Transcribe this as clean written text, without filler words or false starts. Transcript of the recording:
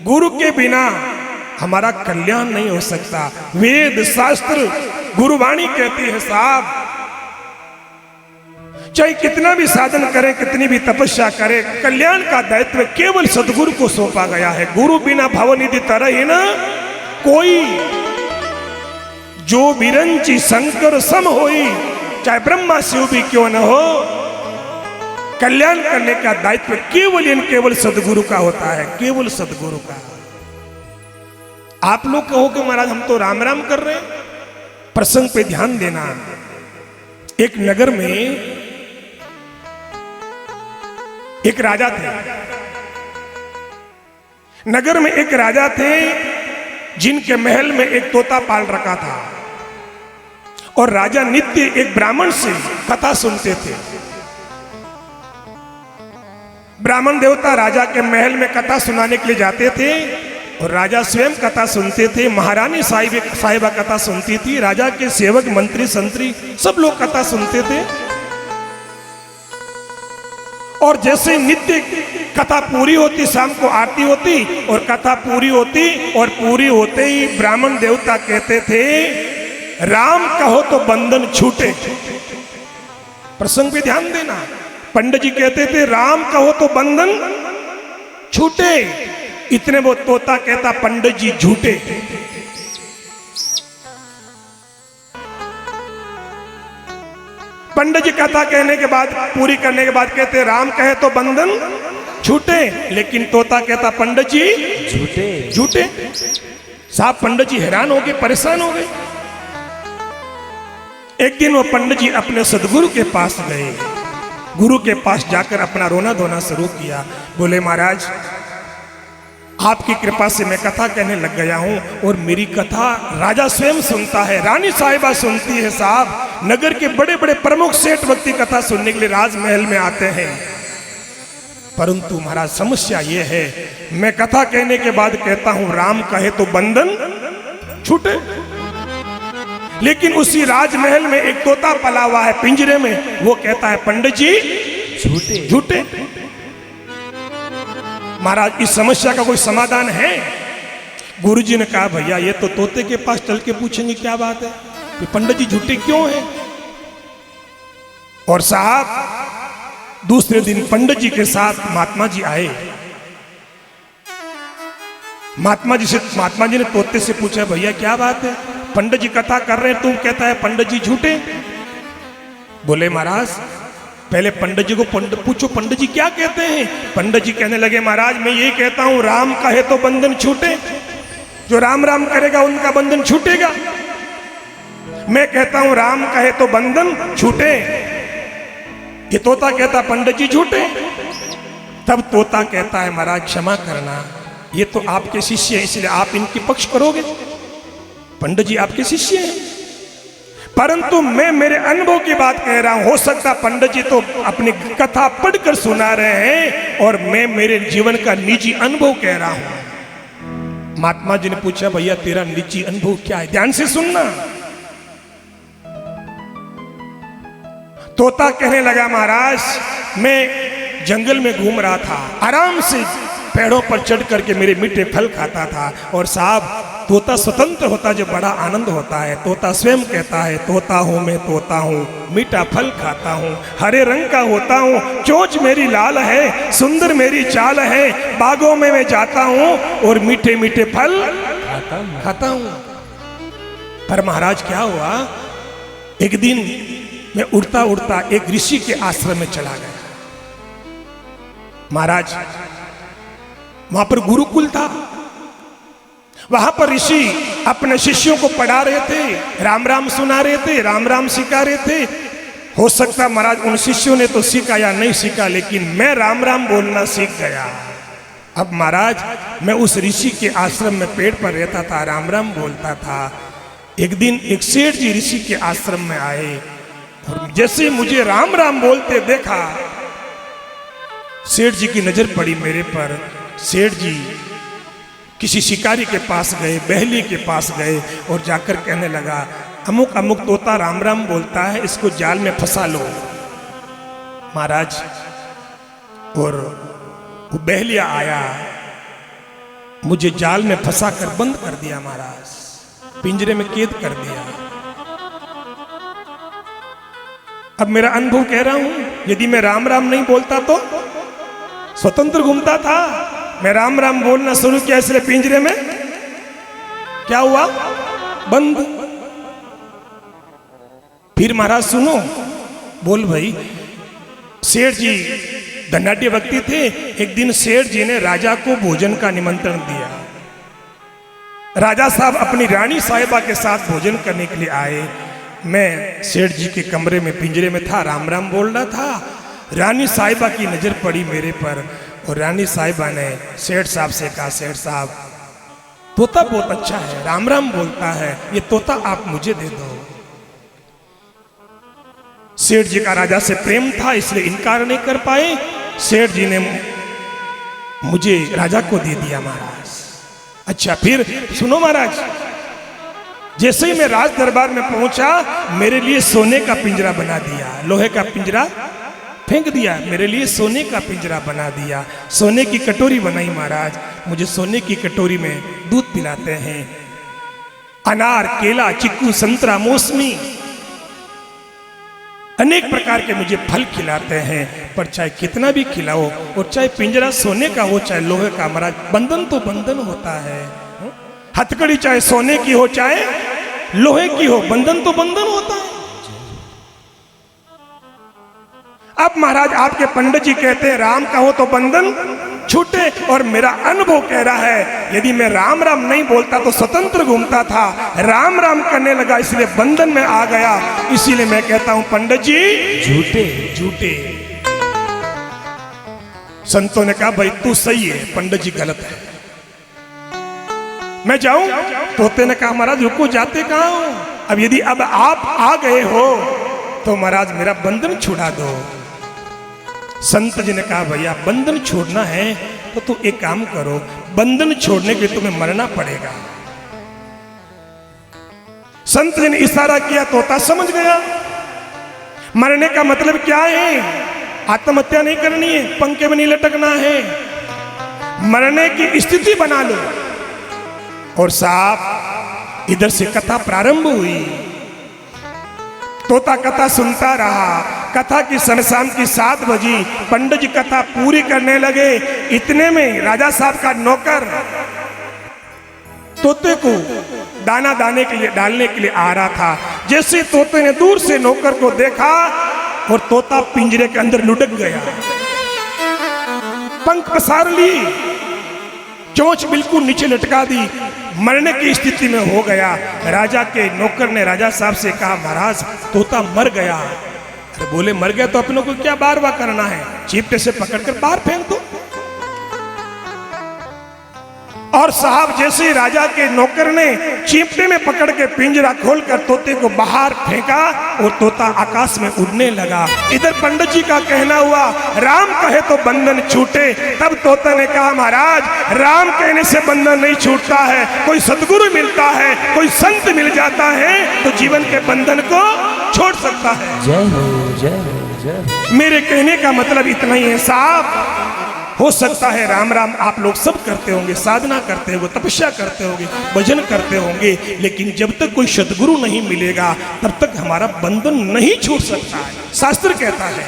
गुरु के बिना हमारा कल्याण नहीं हो सकता। वेद शास्त्र गुरुवाणी कहती है साहब, चाहे कितना भी साधन करें, कितनी भी तपस्या करें, कल्याण का दायित्व केवल सदगुरु को सौंपा गया है। गुरु बिना भवनिधि तरह ही ना कोई, जो बिरंची शंकर सम होई, चाहे ब्रह्मा शिव भी क्यों न हो, कल्याण करने का दायित्व केवल सदगुरु का होता है, केवल सदगुरु का। आप लोग कहो कि महाराज हम तो राम राम कर रहे हैं, प्रसंग पे ध्यान देना। एक नगर में एक राजा थे, नगर में एक राजा थे जिनके महल में एक तोता पाल रखा था, और राजा नित्य एक ब्राह्मण से कथा सुनते थे। ब्राह्मण देवता राजा के महल में कथा सुनाने के लिए जाते थे, और राजा स्वयं कथा सुनते थे। महारानी साहिबा कथा सुनती थी, राजा के सेवक मंत्री संतरी सब लोग कथा सुनते थे। और जैसे नित्य कथा पूरी होती, शाम को आरती होती और कथा पूरी होती, और पूरी होते ही ब्राह्मण देवता कहते थे राम कहो तो बंधन छूटे। प्रसंग पे ध्यान देना। पंडित जी कहते थे राम कहो तो बंधन छूटे, इतने वो तोता कहता पंडित जी झूठे। पंडित जी कथा कहने के बाद, पूरी करने के बाद कहते राम कहे तो बंधन छूटे, लेकिन तोता कहता पंडित जी झूठे झूठे। साहब पंडित जी हैरान हो गए, परेशान हो गए। एक दिन वो पंडित जी अपने सदगुरु के पास गए, गुरु के पास जाकर अपना रोना धोना शुरू किया। बोले महाराज आपकी कृपा से मैं कथा कहने लग गया हूं, और मेरी कथा राजा स्वयं सुनता है, रानी साहिबा सुनती है। साहब नगर के बड़े बड़े प्रमुख सेठ व्यक्ति कथा सुनने के लिए राजमहल में आते हैं, परंतु महाराज समस्या ये है, मैं कथा कहने के बाद कहता हूं राम कहे तो बंधन छूटे, लेकिन उसी राजमहल में एक तोता पला हुआ है पिंजरे में, वो कहता है पंडित जी झूठे झूठे। महाराज इस समस्या का कोई समाधान है? गुरुजी ने कहा भैया ये तो तोते के पास चल के पूछेंगे क्या बात है कि पंडित जी झूठे क्यों हैं। और साहब दूसरे दिन पंडित जी के साथ महात्मा जी आए। महात्मा जी ने तोते से पूछा भैया क्या बात है, पंडित जी कथा कर रहे हैं, तुम कहता है पंडित जी झूठे। बोले महाराज पहले पंडित जी को पूछो पंडित जी क्या कहते हैं। पंडित जी कहने लगे महाराज मैं ये कहता हूं राम कहे तो बंधन छूटे, जो राम राम करेगा उनका बंधन छूटेगा। मैं कहता हूं राम कहे तो बंधन छूटे, ये तोता कहता पंडित जी झूठे। तब तोता कहता है महाराज क्षमा करना, ये तो आपके शिष्य हैं इसलिए आप इनकी पक्ष करोगे, पंडित जी आपके शिष्य हैं, परंतु मैं मेरे अनुभव की बात कह रहा हूं। हो सकता पंडित जी तो अपनी कथा पढ़कर सुना रहे हैं और मैं मेरे जीवन का निजी अनुभव कह रहा हूं। महात्मा जी ने पूछा भैया तेरा निजी अनुभव क्या है, ध्यान से सुनना। तोता कहने लगा महाराज मैं जंगल में घूम रहा था, आराम से पेड़ों पर चढ़ करके मेरे मीठे फल खाता था, और साहब तोता स्वतंत्र होता जो बड़ा आनंद होता है। तोता स्वयं कहता है तोता हूं मैं तोता हूं, मीठा फल खाता हूं, हरे रंग का होता हूं, चोंच मेरी लाल है, सुंदर मेरी चाल है, बागों में मैं जाता हूं और मीठे मीठे फल खाता हूं। पर महाराज क्या हुआ, एक दिन मैं उड़ता उड़ता एक ऋषि के आश्रम में चला गया। महाराज वहां पर गुरुकुल था, वहां पर ऋषि अपने शिष्यों को पढ़ा रहे थे, राम राम सुना रहे थे, राम राम सिखा रहे थे। हो सकता महाराज उन शिष्यों ने तो सीखा या नहीं सीखा, लेकिन मैं राम राम बोलना सीख गया। अब महाराज मैं उस ऋषि के आश्रम में पेड़ पर रहता था, राम राम बोलता था। एक दिन एक सेठ जी ऋषि के आश्रम में आए, और जैसे मुझे राम राम बोलते देखा, सेठ जी की नजर पड़ी मेरे पर। सेठ जी किसी शिकारी के पास गए, बहली के पास गए, और जाकर कहने लगा अमुक अमुक तोता राम राम बोलता है, इसको जाल में फंसा लो। महाराज और वो बहलिया आया, मुझे जाल में फंसा कर बंद कर दिया महाराज, पिंजरे में कैद कर दिया। अब मेरा अनुभव कह रहा हूं, यदि मैं राम राम नहीं बोलता तो स्वतंत्र घूमता था। मैं राम राम बोलना शुरू किया, इसलिए पिंजरे में क्या हुआ, बंद। फिर महाराज सुनो, बोल भाई। सेठ जी धनाढ्य व्यक्ति थे। एक दिन सेठ जी ने राजा को भोजन का निमंत्रण दिया। राजा साहब अपनी रानी साहिबा के साथ भोजन करने के लिए आए। मैं सेठ जी के कमरे में पिंजरे में था, राम राम बोल रहा था। रानी साहिबा की नजर पड़ी मेरे पर और रानी साहिबा ने सेठ साहब से कहा, सेठ साहब तोता बहुत अच्छा है, राम राम बोलता है, ये तोता आप मुझे दे दो। सेठ जी का राजा से प्रेम था, इसलिए इनकार नहीं कर पाए। सेठ जी ने मुझे राजा को दे दिया महाराज। अच्छा फिर सुनो महाराज, जैसे ही मैं राज दरबार में पहुंचा, मेरे लिए सोने का पिंजरा बना दिया। लोहे का पिंजरा फेंक दिया, मेरे लिए सोने का पिंजरा बना दिया। सोने की कटोरी बनाई महाराज, मुझे सोने की कटोरी में दूध पिलाते हैं। अनार, केला, चिक्कू, संतरा, मौसमी, अनेक प्रकार के मुझे फल खिलाते हैं। पर चाहे कितना भी खिलाओ और चाहे पिंजरा सोने का हो चाहे लोहे का, महाराज बंधन तो बंधन होता है। हथकड़ी चाहे सोने की हो चाहे लोहे की हो, बंधन तो बंधन होता है। अब महाराज आपके पंडित जी कहते हैं राम कहो तो बंधन छूटे, और मेरा अनुभव कह रहा है यदि मैं राम राम नहीं बोलता तो स्वतंत्र घूमता था, राम राम करने लगा इसलिए बंधन में आ गया। इसीलिए मैं कहता हूं पंडित जी झूठे झूठे। संतों ने कहा भाई तू सही है, पंडित जी गलत है, मैं जाऊं? तोते ने कहा महाराज रुको, जाते कहां हो? अब यदि अब आप आ गए हो तो महाराज मेरा बंधन छुड़ा दो। संत जी ने कहा भैया बंधन छोड़ना है तो तू एक काम करो, बंधन छोड़ने के लिए तुम्हें मरना पड़ेगा। संत जी ने इशारा किया, तोता समझ गया। मरने का मतलब क्या है? आत्महत्या नहीं करनी है, पंखे में नहीं लटकना है, मरने की स्थिति बना लो। और साहब इधर से कथा प्रारंभ हुई। तोता कथा सुनता रहा। कथा की शाम की 7 बजी पंडित जी कथा पूरी करने लगे। इतने में राजा साहब का नौकर तोते को दाना डालने के लिए आ रहा था। जैसे तोते ने दूर से नौकर को देखा और तोता पिंजरे के अंदर लुढ़क गया, पंख पसार ली, चोंच बिल्कुल नीचे लटका दी, मरने की स्थिति में हो गया। राजा के नौकर ने राजा साहब से कहा महाराज तोता मर गया। अरे बोले मर गया तो अपनों को क्या बार बार करना है, चीपटे से पकड़कर बाहर फेंक दो। और साहब जैसे ही राजा के नौकर ने चीपटे में पकड़ के पिंजरा खोलकर तोते को बाहर फेंका और तोता आकाश में उड़ने लगा। इधर पंडित जी का कहना हुआ राम कहे तो बंधन छूटे। तब तोता ने कहा महाराज राम कहने से बंधन नहीं छूटता है, कोई सदगुरु मिलता है, कोई संत मिल जाता है तो जीवन के बंधन को छोड़ सकता है। जय हो जय हो जय हो। मेरे कहने का मतलब इतना ही है साहब, हो सकता है राम राम आप लोग सब करते होंगे, साधना करते होंगे, तपस्या करते होंगे, भजन करते होंगे, लेकिन जब तक कोई सदगुरु नहीं मिलेगा तब तक हमारा बंधन नहीं छूट सकता है। शास्त्र कहता है